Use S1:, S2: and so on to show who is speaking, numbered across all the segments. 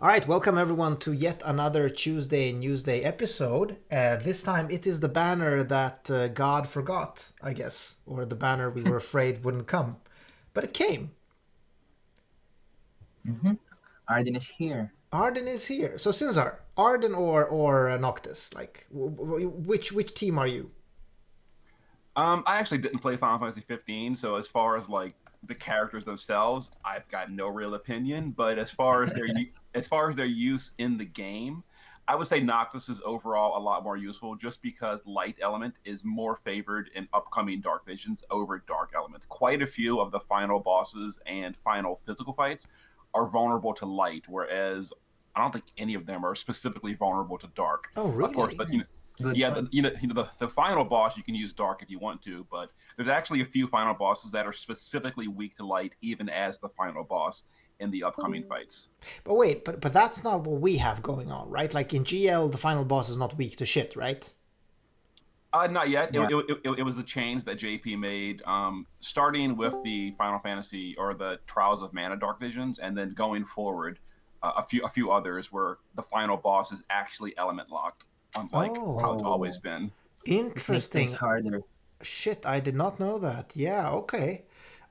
S1: All right, welcome everyone to yet another Tuesday Newsday episode. This time it is the banner that God forgot, I guess, or the banner we were afraid wouldn't come, but it came.
S2: Mm-hmm. Arden is here.
S1: Arden is here. So Sinzar, Arden or Noctis, like which team are you?
S3: I actually didn't play Final Fantasy 15, so as far as like the characters themselves, I've got no real opinion. But as far as their use in the game, I would say Noctis is overall a lot more useful, just because Light Element is more favored in upcoming Dark Visions over Dark Element. Quite a few of the final bosses and final physical fights are vulnerable to Light, whereas I don't think any of them are specifically vulnerable to Dark.
S1: Oh,
S3: Of course,
S1: really?
S3: but
S2: Good
S3: yeah,
S2: point.
S3: the final boss you can use dark if you want to, but there's actually a few final bosses that are specifically weak to light, even as the final boss in the upcoming fights.
S1: But wait, but that's not what we have going on, right? Like in GL, the final boss is not weak to shit, right?
S3: Not yet.
S2: Yeah.
S3: It was a change that JP made, starting with the Final Fantasy or the Trials of Mana Dark Visions, and then going forward, a few others where the final boss is actually element locked, unlike
S1: Oh,
S3: how it's always
S2: Oh,
S3: been.
S2: it makes things
S1: interesting.
S2: harder.
S1: Shit, I did not know that. Yeah, okay.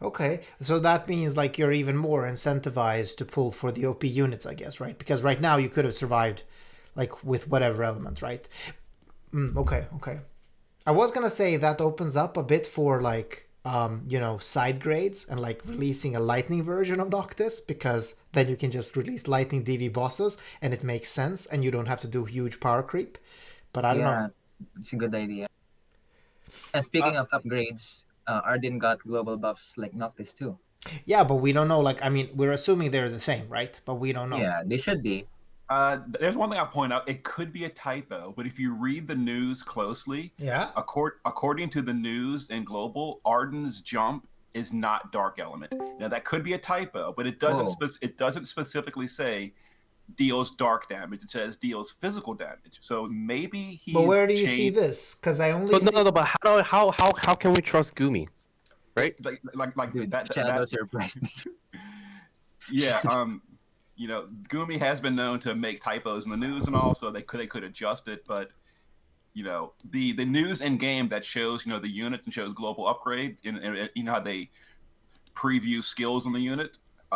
S1: Okay. So that means like you're even more incentivized to pull for the OP units, I guess, right? Because right now you could have survived like with whatever element, right? Okay, okay. I was gonna say that opens up a bit for like side grades and like releasing a lightning version of Noctis because then you can just release lightning DV bosses and it makes sense and you don't have to do huge power creep. But I don't know.
S2: Yeah, it's a good idea. And
S3: Uh,
S2: speaking of upgrades, Arden got global buffs like Noctis too.
S1: Yeah, but we don't know. Like, I mean, we're assuming they're the same, right? But we don't know.
S2: Yeah, they should be.
S3: there's one thing I'll point out. It could be a typo, but if you read the news closely,
S1: Yeah.
S3: according to the news and global, Arden's jump is not dark element. Now that could be a typo, but
S2: Whoa.
S3: it doesn't specifically say deals dark damage. It says deals physical damage. So maybe
S1: But
S3: he's
S1: where do you see
S3: changed.
S1: this? Because I only
S4: But no,
S1: see.
S4: no, no. But how can we trust Gumi, right?
S3: Like
S2: Dude, Shadow
S3: that
S2: surprised me.
S3: yeah. Gumi has been known to make typos in the news and all, so they could adjust it, but the news in game that shows the unit and shows global upgrade, and you know how they preview skills on the unit.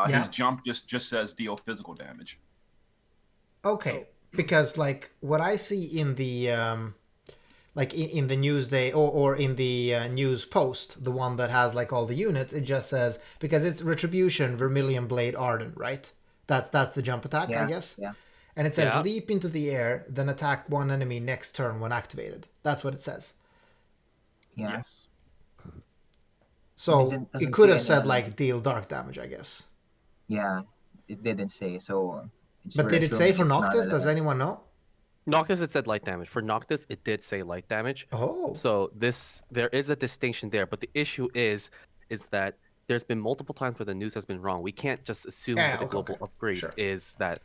S3: His
S1: Yeah.
S3: jump just says deal physical damage.
S1: Okay.
S3: So
S1: Because like what I see in the like in the Newsday or in the news post, the one that has like all the units, it just says because it's Retribution, Vermilion Blade, Arden, right? That's the jump attack, I
S2: Yeah,
S1: guess.
S2: yeah,
S1: And it says
S4: Yeah.
S1: leap into the air, then attack one enemy next turn when activated. That's what it says.
S2: yeah.
S3: yes,
S2: It
S1: So it
S2: doesn't
S1: could
S2: say
S1: have
S2: any
S1: said
S2: element.
S1: like deal dark damage, I guess.
S2: Yeah, it didn't say. So it's
S1: But
S2: we're
S1: did it say
S2: assuming
S1: for
S2: it's not
S1: Noctis? Does
S2: element.
S1: anyone know?
S4: Noctis it said light damage. For Noctis, it did say light damage.
S1: Oh.
S4: So there is a distinction there. But the issue is that there's been multiple times where the news has been wrong. We can't just assume
S1: Yeah,
S4: that the
S1: okay, okay.
S4: global upgrade
S1: Sure.
S4: is that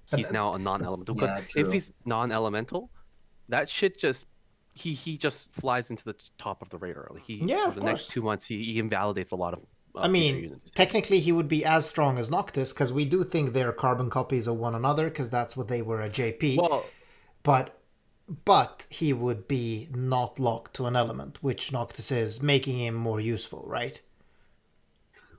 S1: But
S4: he's now a non-elemental. Because
S2: Yeah,
S4: if
S2: true.
S4: he's non-elemental, that shit just he just flies into the top of the radar. Like he
S1: yeah,
S4: for
S1: of
S4: the next
S1: course.
S4: 2 months he invalidates a lot of
S1: I
S4: future
S1: mean,
S4: units too.
S1: technically he would be as strong as Noctis because we do think they're carbon copies of one another because that's what they were at JP.
S4: Well,
S1: But but he would be not locked to an element, which Noctis is, making him more useful, right?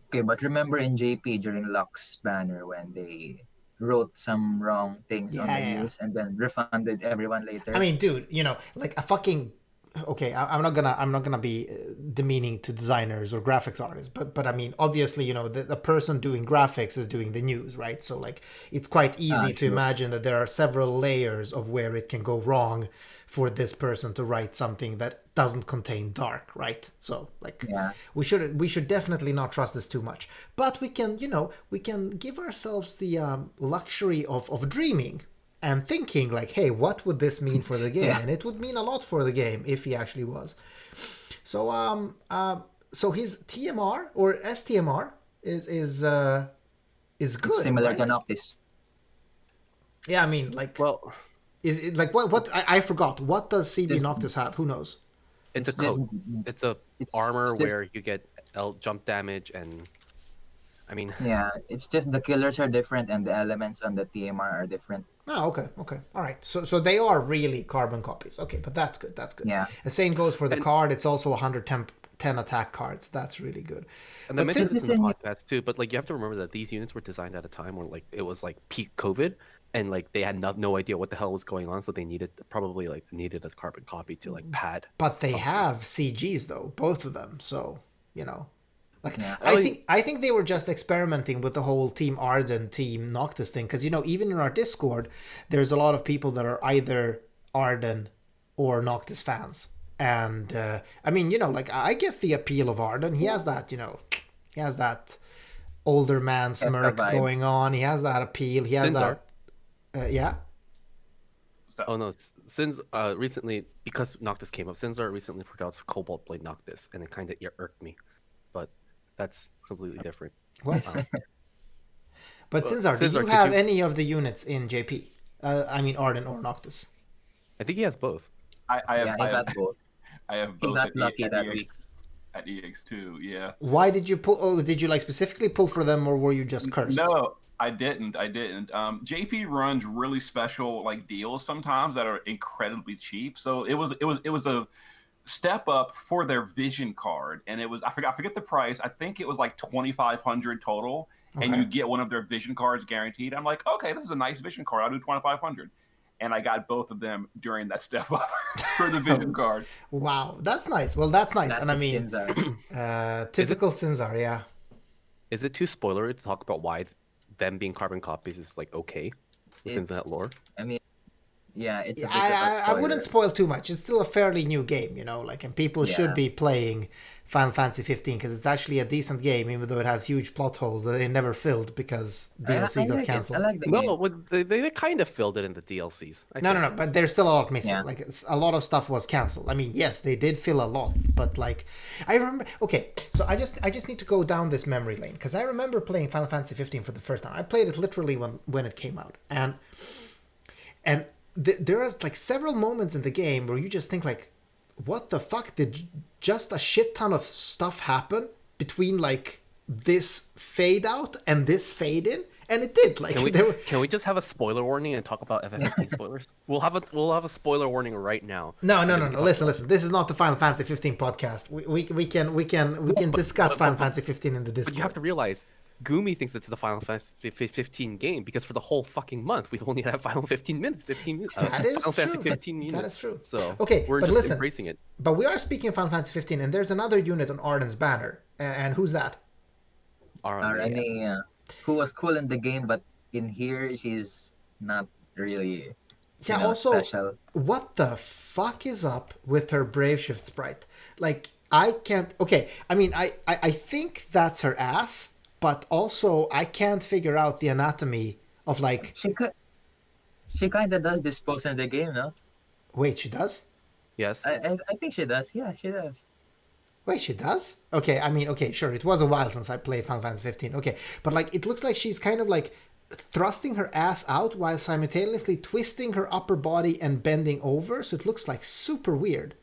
S2: Okay, but remember in JP during Lux's banner when they wrote some wrong things on
S1: Yeah,
S2: the
S1: yeah, yeah.
S2: news and then refunded everyone
S1: I
S2: later?
S1: mean, dude, like a fucking okay. I'm not gonna be demeaning to designers or graphics artists, but I mean, obviously, the person doing graphics is doing the news, right? So like, it's quite
S2: Ah,
S1: easy to
S2: true.
S1: imagine that there are several layers of where it can go wrong for this person to write something that doesn't contain dark, right? So like,
S2: Yeah.
S1: we should definitely not trust this too much, but we can give ourselves the luxury of dreaming and thinking like, hey, what would this mean for the game?
S2: Yeah.
S1: And it would mean a lot for the game if he actually was. So so his TMR or STMR is
S2: It's
S1: good,
S2: similar to
S1: right?
S2: Noctis.
S1: Yeah, I mean, like,
S4: well,
S1: is it like what I forgot. What does CB
S2: Just
S1: Noctis have? Who knows?
S4: it's a
S2: it's just
S4: coat. It's a
S2: it's
S4: armor
S2: just
S4: where you get jump damage and I mean,
S2: Yeah, it's just the killers are different and the elements on the TMR are different.
S1: Oh, okay, okay, all right. So they are really carbon copies. Okay, but that's good. That's good.
S2: Yeah.
S1: The same goes for the
S4: and
S1: card. It's also 110 attack cards. That's really good.
S4: and I
S1: But
S4: mentioned
S1: since
S4: this in the
S2: Listen,
S4: podcast too. But like, you have to remember that these units were designed at a time when like it was like peak COVID, and like they had no idea what the hell was going on, so they probably needed a carbon copy to like pad
S1: but they
S4: something.
S1: have CGs though, both of them. So you know, like
S2: Yeah.
S1: I think they were just experimenting with the whole Team Arden, Team Noctis thing, because even in our Discord, there's a lot of people that are either Arden or Noctis fans, and I mean, like I get the appeal of Arden. He has that, he has that older man smirk
S2: vibe.
S1: going on. He has that appeal. He has
S4: Sinzar.
S1: that, yeah.
S3: So,
S4: Oh no, Sin's recently, because Noctis came up, Sinzar recently pronounced Cobalt Blade Noctis, and it kind of irked me, but that's completely different.
S1: What? But
S4: Well,
S1: Sinzar, do
S4: Sinzar,
S1: you
S4: could
S1: have
S4: you-
S1: any of the units in JP? I mean Arden or Noctis.
S4: I think he has both.
S3: I have
S2: Yeah, I got both.
S3: I have
S2: He
S3: both
S2: got
S3: at,
S2: lucky
S3: at,
S2: that
S3: EX,
S2: week.
S3: at EX2. Yeah.
S1: Why did you pull? Oh, did you specifically pull for them, or were you just cursed?
S3: No, I didn't. JP runs really special deals sometimes that are incredibly cheap. So it was a step up for their vision card, and it was I forget the price. I think it was like 2,500 total, and
S1: Okay.
S3: you get one of their vision cards guaranteed. I'm like, okay, this is a nice vision card. I'll do 2,500, and I got both of them during that step up for the vision card.
S1: Wow, that's nice. Well, that's nice, and I
S2: Classic
S1: mean,
S2: Sinzar.
S1: typical Sinzar, yeah.
S4: Is it too spoilery to talk about why them being carbon copies is okay within that lore?
S2: I mean, yeah, it's
S1: Yeah,
S2: a bit of a
S1: I wouldn't
S2: spoiler.
S1: spoil too much. It's still a fairly new game, and people should
S2: Yeah.
S1: be playing Final Fantasy 15 because it's actually a decent game, even though it has huge plot holes that they never filled because DLC
S2: I
S1: got
S2: like it.
S1: cancelled.
S2: I like the
S4: No,
S2: game.
S4: well, they kind of filled it in the DLCs. I
S1: No,
S4: think.
S1: no, no, but there's still a lot missing.
S2: Yeah.
S1: A lot of stuff was canceled. I mean, yes, they did fill a lot, but I remember. Okay, so I just need to go down this memory lane because I remember playing Final Fantasy 15 for the first time. I played it literally when it came out, and there are several moments in the game where you just think what the fuck did just a shit ton of stuff happen between this fade out and this fade in, and it did
S4: Can we just have a spoiler warning and talk about FF15 spoilers? We'll have a spoiler warning right now.
S1: No.
S4: and then we can talk
S1: Listen.
S4: about it.
S1: This is not the Final Fantasy 15 podcast. We can discuss Final Fantasy 15 in the Discord.
S4: But you have to realize, Gumi thinks it's the Final Fantasy 15 game because for the whole fucking month we've only had Final 15 minutes.
S1: That is
S4: Final Fantasy
S1: true.
S4: 15 units.
S1: That is true.
S4: So
S1: Okay,
S4: we're
S1: but
S4: just
S1: listen.
S4: embracing it.
S1: But we are speaking of Final Fantasy 15, and there's another unit on Arden's banner, and who's that?
S4: Aranea.
S2: Aranea, who was cool in the game, but in here she's not really
S1: Yeah. Also,
S2: special.
S1: what the fuck is up with her Brave Shift sprite? I can't. Okay, I mean, I think that's her ass, but also I can't figure out the anatomy of
S2: She kind of does dispose in the game, no?
S1: Wait, she does?
S4: Yes.
S2: I think she does. Yeah, she does.
S1: Wait, she does? Okay, I mean, okay, sure. It was a while since I played Final Fantasy 15. Okay, but it looks like she's kind of thrusting her ass out while simultaneously twisting her upper body and bending over. So it looks super weird.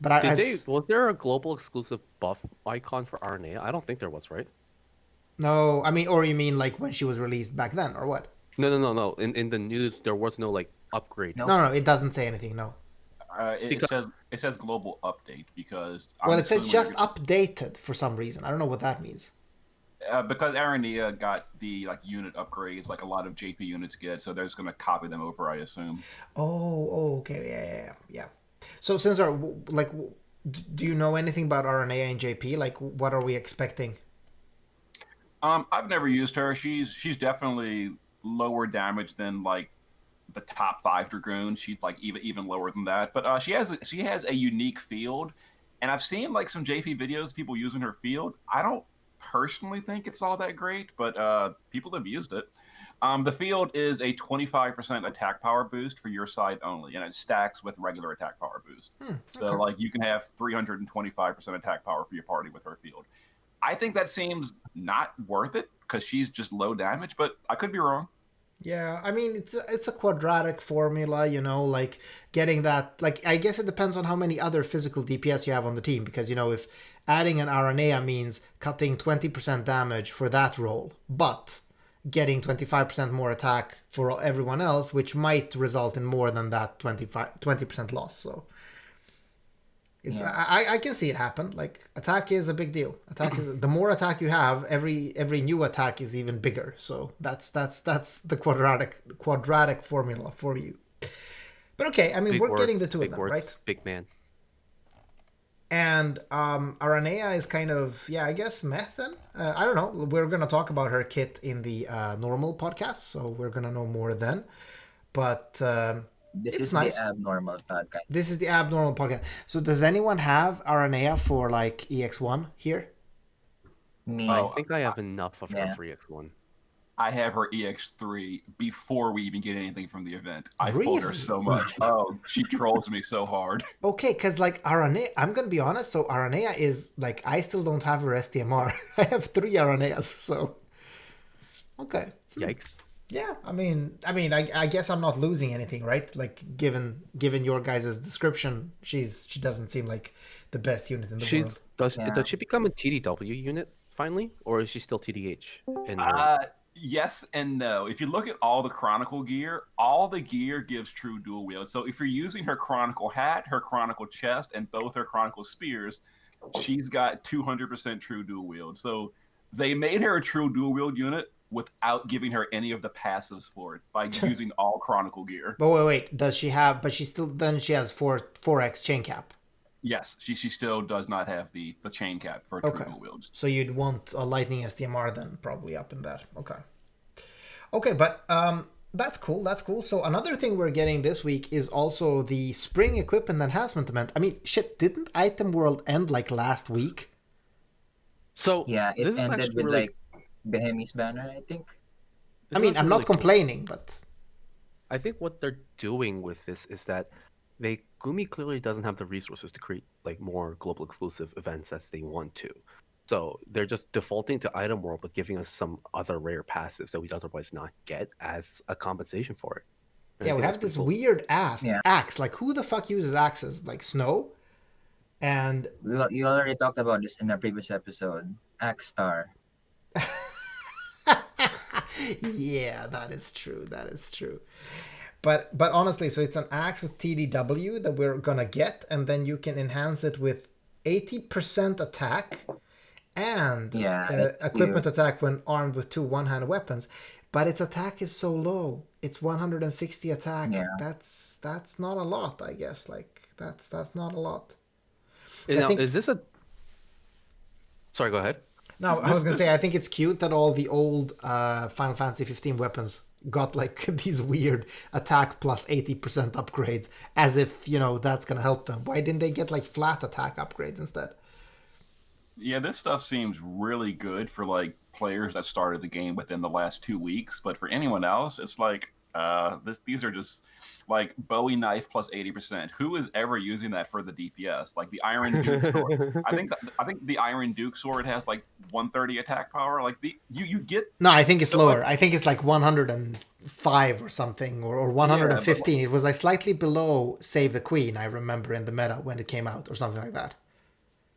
S1: But
S4: Was there a global exclusive buff icon for Aranea? I don't think there was, right?
S1: No, I mean, or you mean when she was released back then, or what?
S4: No. In the news, there was no upgrade.
S2: No.
S1: No, it doesn't say anything. No.
S3: It says global update because
S1: Well, it says
S3: assuming
S1: just
S3: you're-
S1: updated for some reason. I don't know what that means.
S3: because Aranea got the unit upgrades like a lot of JP units get, so they're just gonna copy them over, I assume.
S1: Oh, okay, yeah. So, Cesar, do you know anything about RNA and JP? What are we expecting?
S3: I've never used her. She's definitely lower damage than the top 5 dragoons. She's even lower than that. But she has a unique field, and I've seen some JP videos of people using her field. I don't personally think it's all that great, but people have used it. The field is a 25% attack power boost for your side only, and it stacks with regular attack power boost. So you can have 325% attack power for your party with her field. I think that seems not worth it because she's just low damage, but I could be wrong.
S1: Yeah, I mean it's a quadratic formula, you know, like getting that. Like I guess it depends on how many other physical DPS you have on the team, because you know if adding an Aranea means cutting 20% damage for that role, but getting 25% more attack for everyone else, which might result in more than that 20% loss. So it's
S2: Yeah.
S1: I can see it happen. Like attack is a big deal. Attack is the more attack you have, every new attack is even bigger. So that's the quadratic formula for you. But okay, I mean
S4: Big
S1: we're
S4: words,
S1: getting the two of
S4: big
S1: them,
S4: words,
S1: right?
S4: big man.
S1: And Aranea is kind of, yeah, I guess meth then. I don't know. We're gonna talk about her kit in the normal podcast, so we're gonna know more then. But
S2: This
S1: it's
S2: is
S1: nice.
S2: the abnormal podcast.
S1: This is the abnormal podcast. So does anyone have Aranea for like EX1 here?
S2: Me.
S4: I
S3: Oh,
S4: think I have enough of her
S2: Yeah.
S4: for EX1.
S3: I have her EX3 before we even get anything from the event. I pulled her
S1: Really?
S3: so much. Oh, she trolls me so hard.
S1: Okay, because like Aranea, I'm gonna be honest. So Aranea is like I still don't have her STMR. I have 3 Araneas. So okay.
S4: Yikes.
S1: Yeah, I guess I'm not losing anything, right? Like, given your guys' description, she doesn't seem like the best unit in the world.
S4: Does she become a TDW unit finally, or is she still TDH in her?
S3: Yes and no. If you look at all the Chronicle gear, all the gear gives true dual wield. So if you're using her Chronicle hat, her Chronicle chest, and both her Chronicle spears, she's got 200% true dual wield. So they made her a true dual wield unit without giving her any of the passives for it by using all Chronicle gear.
S1: But wait, does she have? But she still then she has 4x chain cap.
S3: Yes, she still does not have the chain cap for
S1: Okay.
S3: true dual wields.
S1: So you'd want a lightning STMR then probably up in that. Okay, but that's cool. That's cool. So another thing we're getting this week is also the spring equipment enhancement event. I mean, shit, didn't Item World end like last week?
S4: So
S2: Yeah, it
S4: this is
S2: ended
S4: actually
S2: with
S4: really,
S2: like Behemi's banner, I think.
S4: this
S1: I
S4: is
S1: mean, I'm
S4: actually
S1: not
S4: really cool.
S1: complaining, but
S4: I think what they're doing with this is that Gumi clearly doesn't have the resources to create like more global exclusive events as they want to. So they're just defaulting to Item World, but giving us some other rare passives that we'd otherwise not get as a compensation for it. And I
S1: yeah, we
S4: think
S1: have
S4: that's
S1: this
S4: pretty cool.
S1: weird
S2: Yeah.
S1: axe. Like, who the fuck uses axes? Like Snow? And
S2: You already talked about this in a previous episode. Axe Star.
S1: yeah, that is true. That is true. But honestly, so it's an axe with TDW that we're gonna get, and then you can enhance it with 80% attack and
S2: Yeah, that's
S1: equipment
S2: cute.
S1: attack when armed with 2 one-hand weapons. But its attack is so low. It's 160 attack.
S2: Yeah.
S1: That's not a lot, I guess. Like that's not a lot.
S4: Now,
S1: think-
S4: is this a? Sorry, go ahead.
S1: No, I was gonna say I think it's cute that all the old Final Fantasy 15 weapons got like these weird attack plus 80% upgrades, as if that's gonna help them. Why didn't they get like flat attack upgrades instead?
S3: Yeah, this stuff seems really good for like players that started the game within the last 2 weeks, but for anyone else, it's like these are just like Bowie knife plus 80%. Who is ever using that for the DPS? Like the Iron Duke sword. I think the Iron Duke sword has like 130 attack power. Like you get
S1: No, I think it's
S3: so
S1: lower.
S3: much-
S1: I think it's like 105 or something, or 115. It was like slightly below Save the Queen, I remember, in the meta when it came out, or something like that.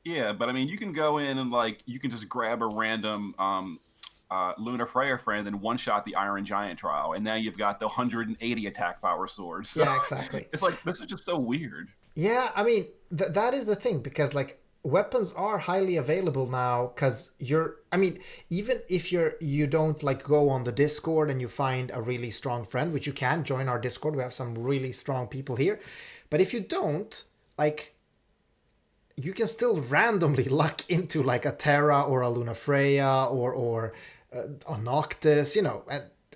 S3: Yeah, but I mean, you can go in and like you can just grab a random Luna Freya friend and one shot the Iron Giant trial, and now you've got the 180 attack power sword. So
S1: Yeah, exactly.
S3: it's like this is just so weird.
S1: Yeah, I mean that is the thing, because like weapons are highly available now, because even if you don't like go on the Discord and you find a really strong friend, which you can join our Discord. We have some really strong people here, but if you don't, like, you can still randomly luck into like a Terra or a Luna Freya or a Noctis,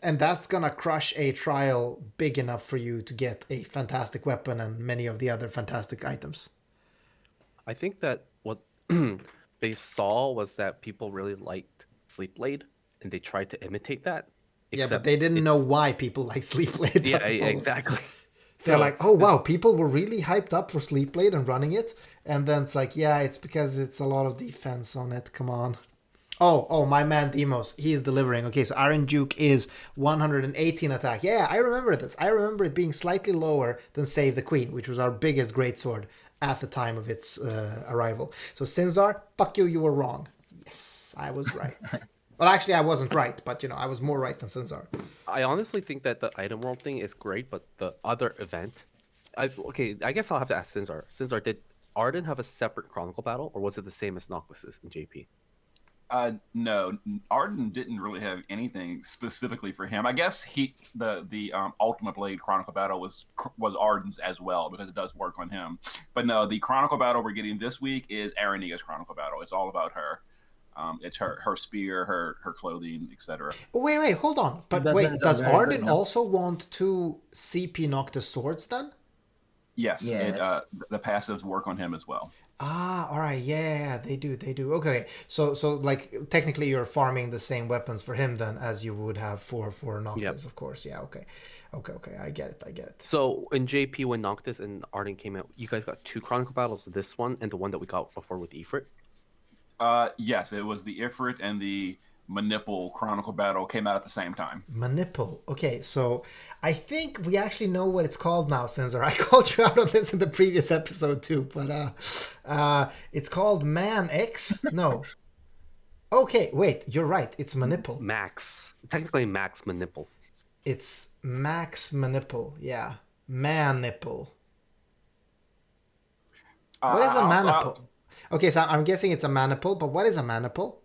S1: and that's gonna crush a trial big enough for you to get a fantastic weapon and many of the other fantastic items.
S4: I think that what they saw was that people really liked Sleepblade, and they tried to imitate that.
S1: Yeah, but
S4: except
S1: they didn't know
S4: it's-
S1: why people like Sleepblade.
S4: Yeah,
S1: That's the problem.
S4: exactly.
S1: They're
S4: So
S1: like, oh wow,
S4: this-
S1: people were really hyped up for Sleepblade and running it, and then it's like, yeah, it's because it's a lot of defense on it. Come on. Oh, my man Demos, he's delivering. Okay, so Iron Duke is 118 attack. Yeah, I remember this. I remember it being slightly lower than Save the Queen, which was our biggest greatsword at the time of its arrival. So Sinzar, fuck you, you were wrong. Yes, I was right. Well, actually, I wasn't right, but I was more right than Sinzar.
S4: I honestly think that the item world thing is great, but the other event, I guess I'll have to ask Sinzar. Sinzar, did Arden have a separate Chronicle battle, or was it the same as Noctis's in JP?
S3: No, Arden didn't really have anything specifically for him. I guess the Ultimate Blade Chronicle battle was Arden's as well, because it does work on him. But no, the Chronicle battle we're getting this week is Aranea's Chronicle battle. It's all about her. It's her spear, her clothing, etc.
S1: Wait, hold on. But wait, does Arden also want 2 CP Noctis swords then?
S3: Yes. The passives work on him as well.
S1: Ah, all right. Yeah, they do. Okay. So like technically you're farming the same weapons for him then as you would have for Noctis, of course. Yeah, okay. I get it.
S4: So in JP, when Noctis and Arden came out, you guys got 2 Chronicle battles, this one and the one that we got before with Ifrit?
S3: Yes, it was the Ifrit and the Manipul Chronicle battle came out at the same time.
S1: Manipul. Okay, so I think we actually know what it's called now, Sinzar. I called you out on this in the previous episode too, but it's called Man X. No. Okay, wait, you're right. It's Manipul.
S4: Max. Technically Max Manipul.
S1: It's Max Manipul. Yeah. Manipul. What is a Manipul? Okay, so I'm guessing it's a Manipul, but what is a Manipul?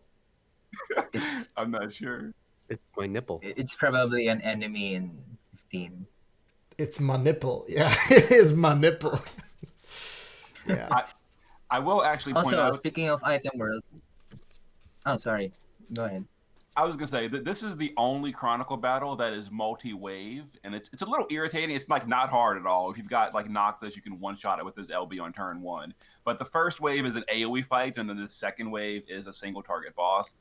S3: I'm not sure.
S4: It's my nipple.
S2: It's probably an enemy in 15.
S1: It's my nipple. Yeah, it is my nipple. Yeah.
S3: I will actually point out.
S2: Also, speaking of item world. Oh, sorry. Go ahead.
S3: I was gonna say that this is the only Chronicle battle that is multi-wave, and it's a little irritating. It's like not hard at all. If you've got like Noctis, you can one-shot it with his LB on turn 1. But the first wave is an AoE fight, and then the second wave is a single target boss.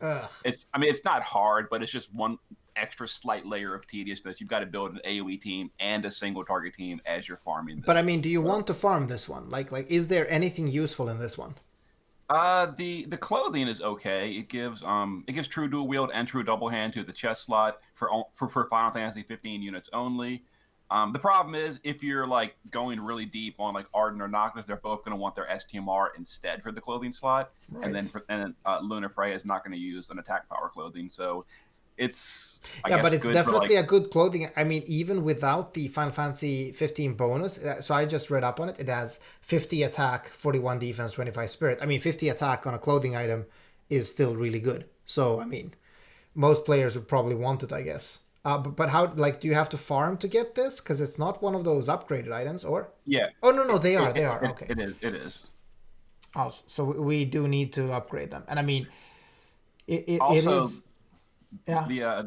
S3: It's not hard, but it's just one extra slight layer of tediousness. You've got to build an AoE team and a single target team as you're farming this.
S1: But do you want to farm this one? Like is there anything useful in this one?
S3: The clothing is okay. It gives true dual wield and true double hand to the chest slot for Final Fantasy 15 units only. The problem is if you're like going really deep on like Arden or Noctis, they're both going to want their STMR instead for the clothing slot, right. And then Luna Freya is not going to use an attack power clothing, so it's
S1: but it's definitely a good clothing. Even without the Final Fantasy 15 bonus, so I just read up on it. It has 50 attack, 41 defense, 25 spirit. 50 attack on a clothing item is still really good. So most players would probably want it, I guess. But how? Do you have to farm to get this? Because it's not one of those upgraded items, or?
S3: Yeah.
S1: Oh no, they are. Okay.
S3: It is.
S1: Oh, so we do need to upgrade them, and it
S3: also,
S1: is. Yeah.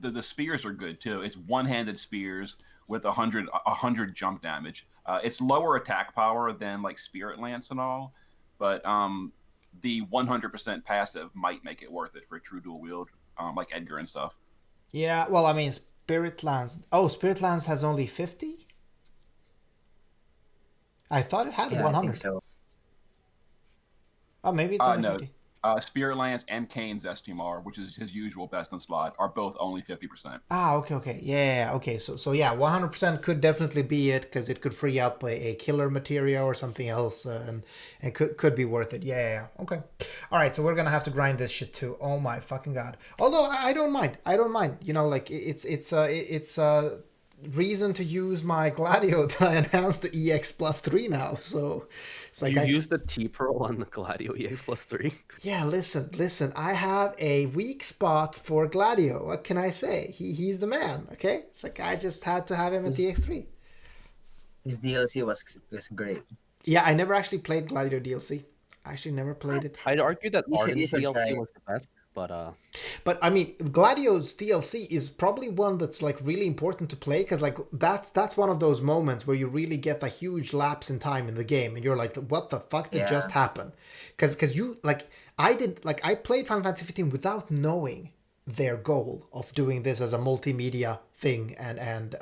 S3: The spears are good too. It's one-handed spears with 100 jump damage. It's lower attack power than like Spirit Lance and all, but the 100% passive might make it worth it for a true dual wield, like Edgar and stuff.
S1: Yeah, well, Spirit Lance. Oh, Spirit Lance has only 50? I thought it had 100.
S2: I think so.
S1: Oh, maybe it's only 50.
S3: Spirit Lance and Kane's STMR, which is his usual best in slot, are both only 50%.
S1: Okay. Yeah, okay. So yeah, 100% could definitely be it, because it could free up a killer materia or something else, and could be worth it. Yeah. Okay. All right, so we're going to have to grind this shit too. Oh my fucking god. Although I don't mind. It's a reason to use my Gladio that I enhanced to EX plus 3 now. So it's like
S4: you used the T-Pearl on the Gladio EX plus 3.
S1: Yeah, listen. I have a weak spot for Gladio. What can I say? He's the man. Okay, it's like I just had to have him at EX3.
S2: His DLC was great.
S1: Yeah, I never actually played Gladio DLC. I actually never played it.
S4: I'd argue that Arden's DLC was the best.
S1: But Gladio's DLC is probably one that's like really important to play, because like that's one of those moments where you really get a huge lapse in time in the game, and you're like, what the fuck did just happen? Because you I played Final Fantasy 15 without knowing their goal of doing this as a multimedia thing and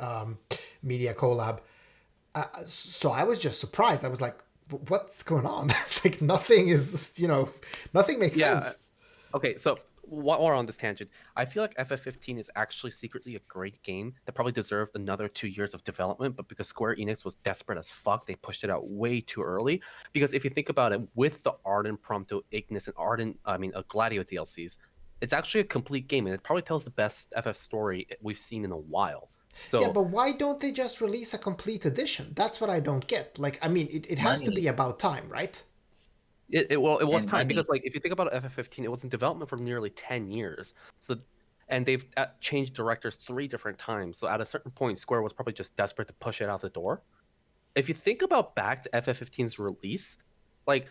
S1: media collab. So I was just surprised. I was like, what's going on? It's like nothing makes sense.
S4: Okay, so while we're on this tangent, I feel like FF15 is actually secretly a great game that probably deserved another 2 years of development, but because Square Enix was desperate as fuck, they pushed it out way too early. Because if you think about it, with the Arden, Prompto, Ignis, and Gladio DLCs, it's actually a complete game, and it probably tells the best FF story we've seen in a while. So
S1: Yeah, but why don't they just release a complete edition? That's what I don't get. Like, I mean, it has to
S2: Money.
S1: be about time, right?
S4: it was
S2: And
S4: time,
S2: money.
S4: because like if you think about FF15, it was in development for nearly 10 years. So and they've changed directors 3 different times. So at a certain point, Square was probably just desperate to push it out the door. If you think about back to FF15's release, like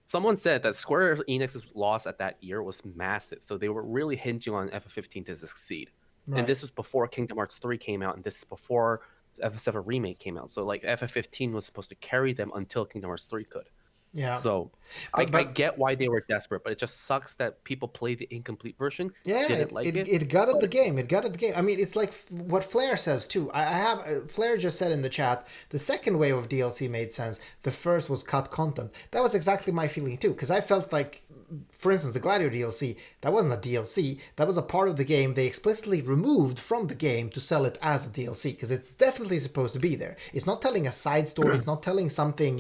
S4: someone said that Square Enix's loss at that year was massive. So they were really hinging on FF15 to succeed.
S1: Right.
S4: And this was before Kingdom Hearts 3 came out, and this is before FF7 Remake came out. So like FF15 was supposed to carry them until Kingdom Hearts 3 could.
S1: Yeah.
S4: So I get why they were desperate, but it just sucks that people played the incomplete version.
S1: Yeah,
S4: didn't like it.
S1: It gutted the game. It gutted the game. I mean, it's like what Flair says too. I have Flair just said in the chat, the second wave of DLC made sense. The first was cut content. That was exactly my feeling too, because I felt like, for instance, the Gladio DLC, that wasn't a DLC. That was a part of the game they explicitly removed from the game to sell it as a DLC, because it's definitely supposed to be there. It's not telling a side story. It's not telling something,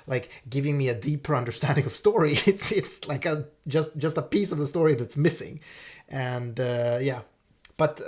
S1: like giving me a deeper understanding of story. It's like just a piece of the story that's missing, and yeah. But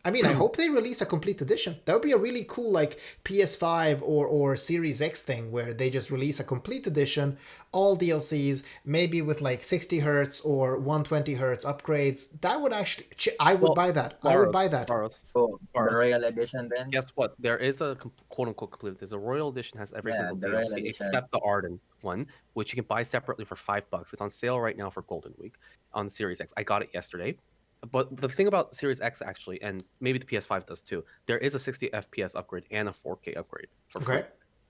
S1: I mean, I hope they release a complete edition. That would be a really cool, like, PS5 or Series X thing where they just release a complete edition, all DLCs, maybe with like 60 hertz or 120 hertz upgrades. That would actually, I would buy that. I would buy that.
S2: So the Royal Edition then?
S4: Guess what? There is a quote unquote complete. There's a Royal Edition, has every single
S2: the Royal
S4: DLC
S2: Edition.
S4: except the Arden one, which you can buy separately for $5. It's on sale right now for Golden Week on Series X. I got it yesterday. But the thing about Series X actually, and maybe the PS5 does too, there is a 60 FPS upgrade and a 4K upgrade for free.
S1: Okay.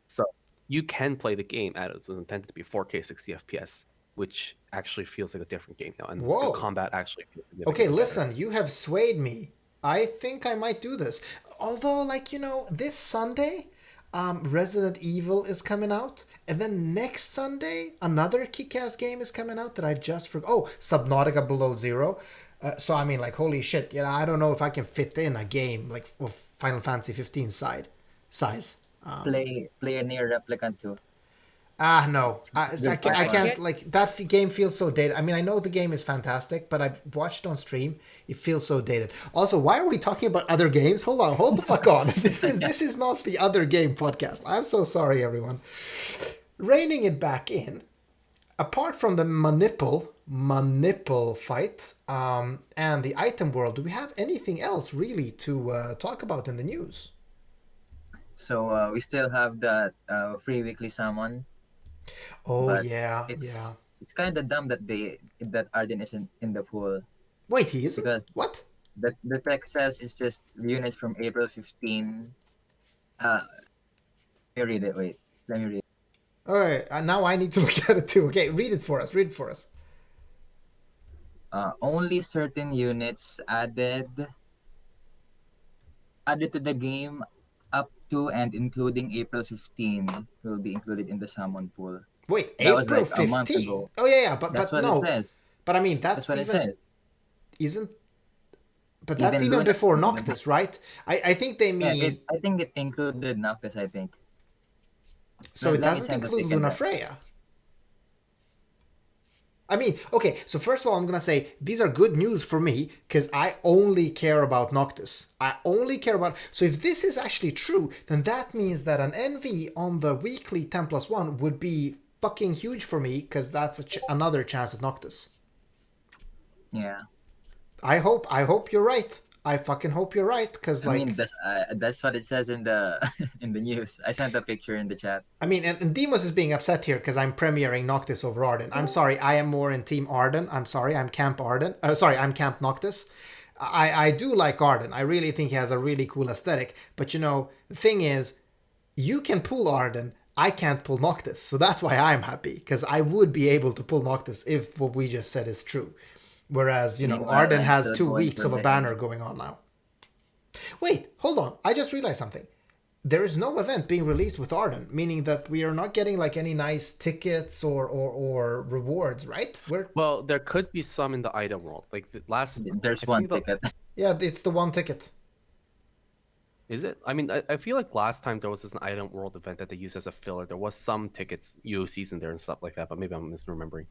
S4: So you can play the game as it's intended to be 4K 60 FPS, which actually feels like a different game now, and
S1: Whoa.
S4: the combat actually feels
S1: Okay,
S4: better.
S1: listen, you have swayed me. I think I might do this. Although, like, this Sunday, Resident Evil is coming out, and then next Sunday, another kick-ass game is coming out that I just forgot. Oh, Subnautica Below Zero. So I mean, like, holy shit, I don't know if I can fit in a game like of Final Fantasy 15 size.
S2: Play Near Replicant 2.
S1: No, I can't. Like, that game feels so dated. I mean, I know the game is fantastic, but I've watched it on stream. It feels so dated. Also, why are we talking about other games? Hold the fuck on. This is not the other game podcast. I'm so sorry, everyone. Reining it back in. Apart from the manipul fight and the item world, do we have anything else really to talk about in the news?
S2: So we still have that free weekly summon.
S1: Oh,
S2: but
S1: yeah.
S2: It's kind of dumb that Arden isn't in the pool.
S1: Wait, he isn't?
S2: Because
S1: what?
S2: The text says it's just units from April 15. Let me read it. Wait, let me read it.
S1: All right, now I need to look at it too. Okay, read it for us.
S2: Only certain units added to the game up to and including April 15 will be included in the summon pool.
S1: Wait,
S2: that
S1: April
S2: was like
S1: 15?
S2: A month ago.
S1: Oh, yeah, but
S2: that's what
S1: no.
S2: it says.
S1: But I mean, that's
S2: what
S1: even,
S2: it says.
S1: Isn't... But that's even before Noctis, right? I think they mean...
S2: Yeah, I think it included Noctis, I think.
S1: So it doesn't include Luna Freya. I mean, okay, so first of all, I'm going to say these are good news for me because I only care about Noctis. So if this is actually true, then that means that an NV on the weekly 10+1 would be fucking huge for me because that's another chance at Noctis.
S2: Yeah.
S1: I hope you're right. I fucking hope you're right, because like...
S2: I mean, that's what it says in the in the news. I sent a picture in the chat.
S1: I mean, and Demos is being upset here because I'm premiering Noctis over Arden. I'm sorry, I am more in Team Arden. I'm sorry, I'm Camp Arden. I'm Camp Noctis. I do like Arden. I really think he has a really cool aesthetic. But the thing is, you can pull Arden. I can't pull Noctis. So that's why I'm happy, because I would be able to pull Noctis if what we just said is true. Whereas, Arden has 2 weeks of a banner going on now. Wait, hold on. I just realized something. there is no event being released with Arden, meaning that we are not getting like any nice tickets or rewards, right?
S4: Well, there could be some in the item world. Like the last,
S2: There's
S4: I
S2: one
S4: think
S2: ticket.
S1: Yeah, it's the one ticket.
S4: is it? I mean, I feel like last time there was this item world event that they used as a filler. There was some tickets, UOCs in there and stuff like that, but maybe I'm misremembering.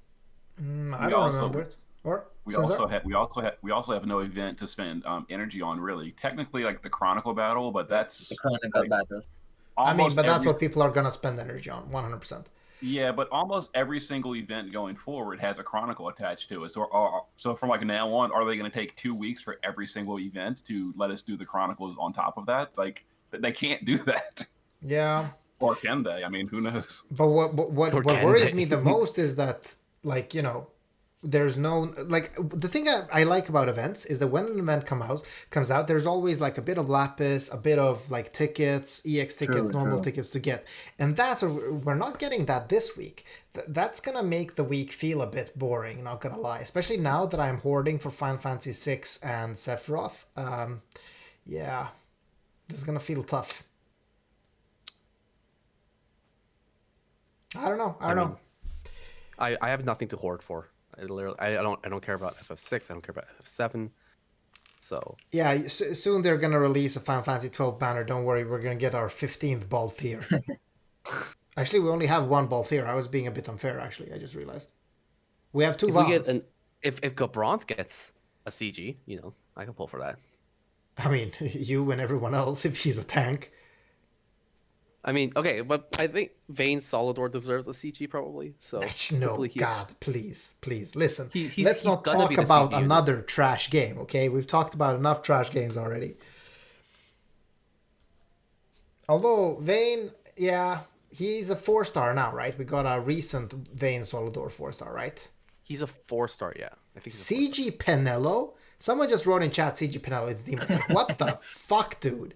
S1: I don't remember it. Or
S3: We
S1: Cesar?
S3: also have no event to spend energy on really. Technically, like the Chronicle battle, but that's
S2: The Chronicle
S3: like,
S2: battles.
S1: I mean,
S3: almost
S1: but that's
S3: every-
S1: what people are gonna spend energy on, 100%.
S3: Yeah, but almost every single event going forward has a Chronicle attached to it. So from like now on, are they going to take 2 weeks for every single event to let us do the Chronicles on top of that? Like they can't do that,
S1: Yeah,
S3: or can they? I mean, who knows?
S1: but what
S4: Or can
S1: worries
S4: they?
S1: me the most is that, like, you know, there's no, like, the thing I like about events is that when an event comes out, there's always like a bit of lapis, a bit of like tickets, EX tickets, normal
S2: True.
S1: tickets to get, and we're not getting that this week. That's gonna make the week feel a bit boring, not gonna lie, especially now that I'm hoarding for Final Fantasy 6 and Sephiroth. Yeah, this is gonna feel tough. I don't know. I don't know.
S4: I have nothing to hoard for. I don't care about FF6. I don't care about FF7. So
S1: Yeah, soon they're gonna release a Final Fantasy 12 banner. Don't worry, we're gonna get our 15th Balthier. Actually, we only have one Balthier. I was being a bit unfair. Actually, I just realized we have two
S4: if we get
S1: Vans.
S4: if Gabronth gets a CG, you know, I can pull for that.
S1: I mean, you and everyone else if he's a tank.
S4: I mean, okay, but I think Vayne Solidor deserves a CG probably. So
S1: No,
S4: hopefully he-
S1: God, please. Let's
S4: he's
S1: not
S4: gonna
S1: talk
S4: be the
S1: about
S4: CG unit.
S1: another trash game. Okay, we've talked about enough trash games already. Although Vayne, yeah, he's a 4-star now, right? We got a recent Vayne Solidor 4-star, right?
S4: he's a 4-star. Yeah, I think he's a 4-star.
S1: CG Penello? Someone just wrote in chat CG Penello. It's demons. Like, what the fuck, dude?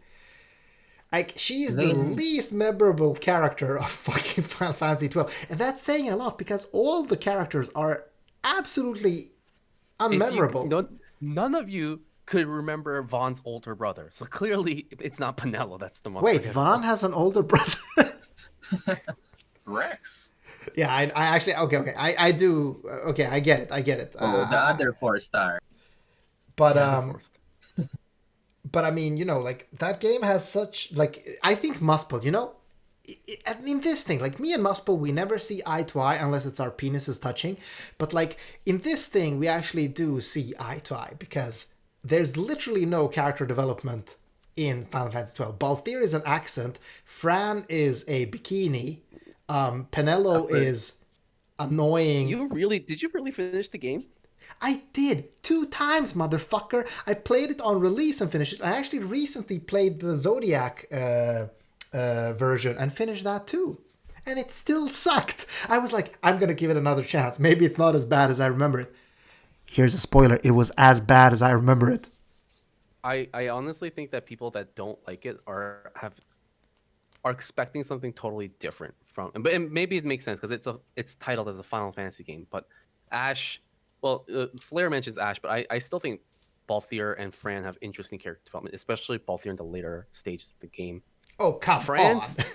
S1: Like, she's the least memorable character of fucking Final Fantasy 12. And that's saying a lot because all the characters are absolutely unmemorable.
S4: None of you could remember Vaughn's older brother, so clearly it's not Pinello. That's the most.
S1: Wait,
S4: forgettable.
S1: Vaughn has an older brother?
S3: Rex.
S1: Yeah, I actually, okay, I do, okay, I get it.
S2: Oh, the other 4-star.
S1: But,
S4: Forced.
S1: But I mean, you know, like that game has such like I think Muspel, you know, I mean this thing, like me and Muspel, we never see eye to eye unless it's our penises touching. But like in this thing, we actually do see eye to eye because there's literally no character development in Final Fantasy 12. Balthier is an accent, Fran is a bikini, Penello is annoying.
S4: Did you really finish the game?
S1: I did 2 times, motherfucker. I played it on release and finished it. I actually recently played the Zodiac version and finished that too. And it still sucked. I was like, I'm going to give it another chance. Maybe it's not as bad as I remember it. Here's a spoiler. It was as bad as I remember it.
S4: I honestly think that people that don't like it are expecting something totally different from. But maybe it makes sense because it's titled as a Final Fantasy game. But Ash. Well, Flair mentions Ash, but I still think Balthier and Fran have interesting character development, especially Balthier in the later stages of the game.
S1: Oh, come
S4: Fran's-
S1: on.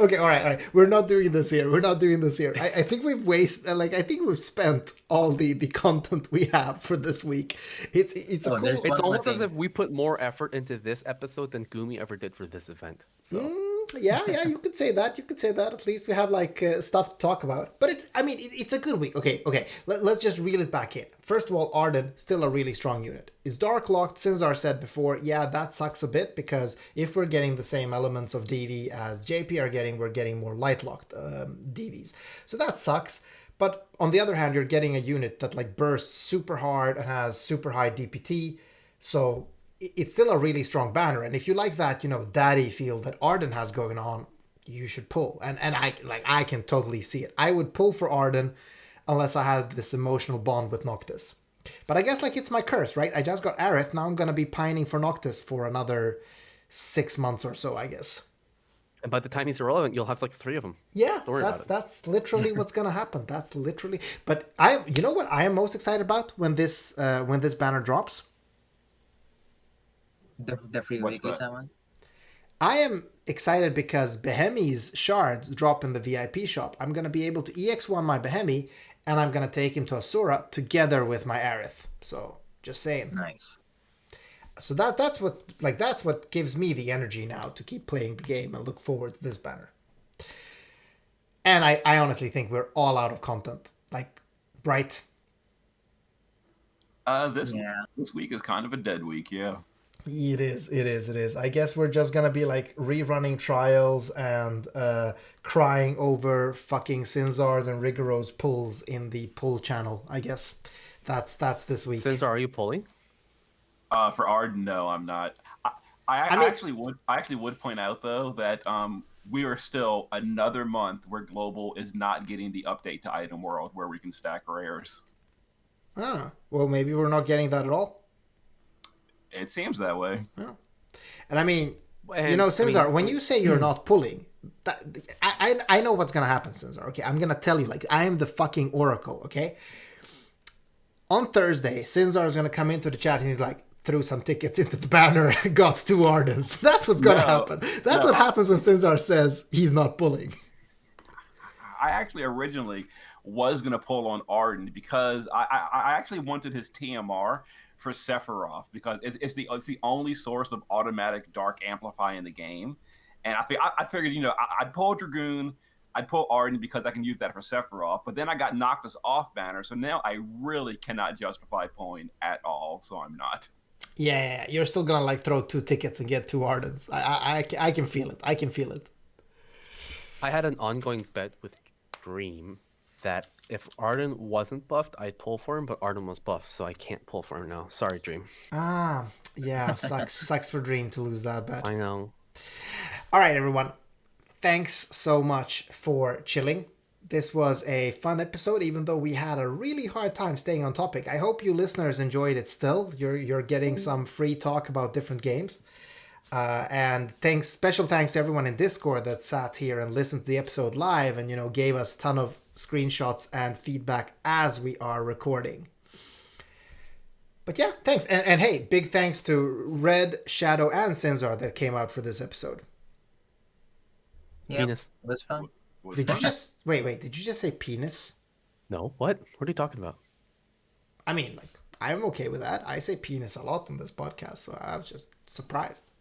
S1: Okay, all right. We're not doing this here. I think we've wasted, like, I think we've spent all the content we have for this week. It's
S2: Oh,
S1: a cool...
S2: there's
S4: It's
S2: one more
S4: almost as
S2: thing.
S4: if we put more effort into this episode than Gumi ever did for this event. So
S1: Yeah, you could say that. At least we have like stuff to talk about. But it's a good week. Okay. Let's just reel it back in. First of all, Arden, still a really strong unit. Is Dark locked? Sinzar said before, yeah, that sucks a bit because if we're getting the same elements of DV as JP are getting, we're getting more light locked DVs. So that sucks. But on the other hand, you're getting a unit that like bursts super hard and has super high DPT. So it's still a really strong banner, and if you like that, you know, daddy feel that Arden has going on, you should pull. And I can totally see it. I would pull for Arden unless I had this emotional bond with Noctis. But I guess like it's my curse, right? I just got Aerith, now I'm gonna be pining for Noctis for another 6 months or so, I guess.
S4: and by the time he's irrelevant, you'll have like 3 of them.
S1: Yeah,
S4: Don't worry about it.
S1: that's literally what's gonna happen. That's literally. But you know what I am most excited about when this banner drops?
S2: The free
S3: What's
S2: weekly
S3: that?
S2: summon.
S1: I am excited because Behemi's shards drop in the VIP shop. I'm gonna be able to EX1 my Behemi, and I'm gonna take him to Asura together with my Aerith. So just saying.
S2: Nice.
S1: So that's what gives me the energy now to keep playing the game and look forward to this banner. And I honestly think we're all out of content. Like, right?
S3: This week is kind of a dead week, yeah.
S1: It is. I guess we're just gonna be like rerunning trials and crying over fucking Sinzars and Rigoros pulls in the pull channel. I guess that's this week.
S4: Sinzar, are you pulling?
S3: For Arden, no, I'm not. I actually would point out though that we are still another month where Global is not getting the update to Item World where we can stack rares.
S1: Ah, well, maybe we're not getting that at all.
S3: It seems that way.
S1: Yeah. And I mean,
S4: And,
S1: Sinzar, when you say you're not pulling, I know what's gonna happen, Sinzar. Okay, I'm gonna tell you, like, I am the fucking oracle. Okay. On Thursday, Sinzar is gonna come into the chat and he's like, threw some tickets into the banner, got 2 Ardens. That's what's gonna happen. That's what happens when Sinzar says he's not pulling.
S3: I actually originally was gonna pull on Arden because I actually wanted his TMR for Sephiroth because it's the only source of automatic Dark Amplify in the game, and I figured I'd pull Dragoon, I'd pull Arden because I can use that for Sephiroth, but then I got Noctis off banner, so now I really cannot justify pulling at all, so I'm not.
S1: Yeah, you're still gonna like throw 2 tickets and get 2 Ardens. I can feel it. I can feel it.
S4: I had an ongoing bet with Dream that if Arden wasn't buffed, I'd pull for him, but Arden was buffed, so I can't pull for him now. Sorry, Dream.
S1: Ah, yeah, sucks for Dream to lose that bet.
S4: I know.
S1: All right, everyone. Thanks so much for chilling. This was a fun episode, even though we had a really hard time staying on topic. I hope you listeners enjoyed it still. You're getting some free talk about different games. And special thanks to everyone in Discord that sat here and listened to the episode live and, gave us a ton of screenshots and feedback as we are recording. But yeah, thanks. And hey, big thanks to Red, Shadow, and Sinzar that came out for this episode.
S2: Yeah,
S4: Penis.
S2: it was fun.
S1: Did you just wait? Did you just say penis?
S4: No, what? What are you talking about?
S1: I mean, like, I'm okay with that. I say penis a lot on this podcast, so I was just surprised.